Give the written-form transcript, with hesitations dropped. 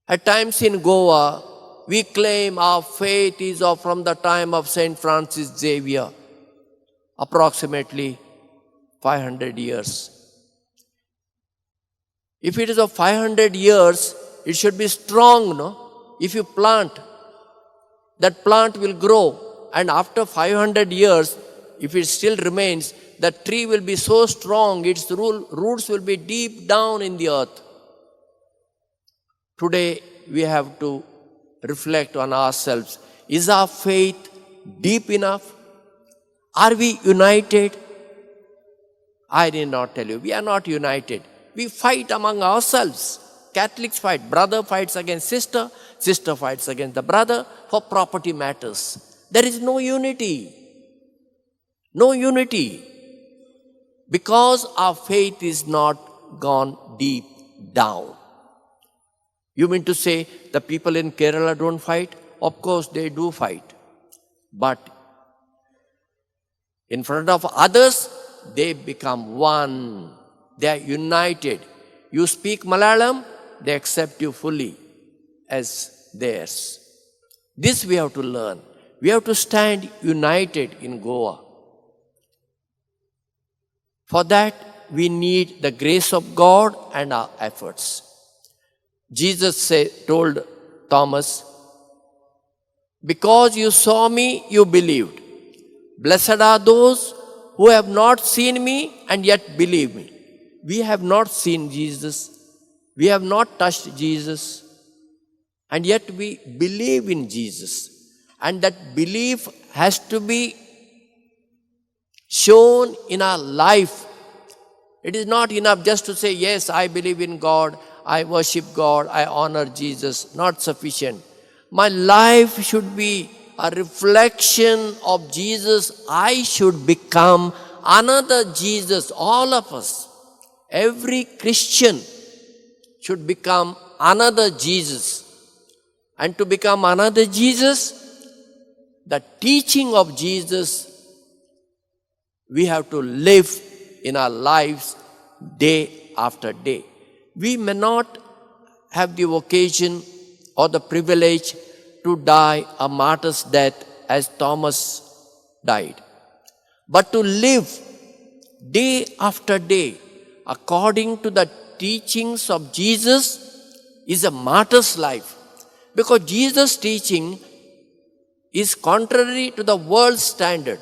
At times in Goa, we claim our faith is from the time of Saint Francis Xavier, approximately 500 years. If it is of 500 years, it should be strong, no? If you plant, that plant will grow, and after 500 years, if it still remains, the tree will be so strong, its roots will be deep down in the earth. Today, we have to reflect on ourselves. Is our faith deep enough? Are we united? I did not tell you, we are not united. We fight among ourselves. Catholics fight. Brother fights against sister. Sister fights against the brother for property matters. There is no unity. No unity. Because our faith is not gone deep down. You mean to say the people in Kerala don't fight? Of course they do fight. But in front of others, they become one. They are united. You speak Malayalam, they accept you fully as theirs. This we have to learn. We have to stand united in Goa. For that, we need the grace of God and our efforts. Jesus told Thomas, because you saw me, you believed. Blessed are those who have not seen me and yet believe me. We have not seen Jesus. We have not touched Jesus. And yet we believe in Jesus. And that belief has to be shown in our life. It is not enough just to say, yes, I believe in God, I worship God, I honor Jesus. Not sufficient. My life should be a reflection of Jesus. I should become another Jesus. All of us, every Christian should become another Jesus. And to become another Jesus, the teaching of Jesus, we have to live in our lives day after day. We may not have the occasion or the privilege to die a martyr's death as Thomas died. But to live day after day according to the teachings of Jesus is a martyr's life. Because Jesus' teaching is contrary to the world's standard.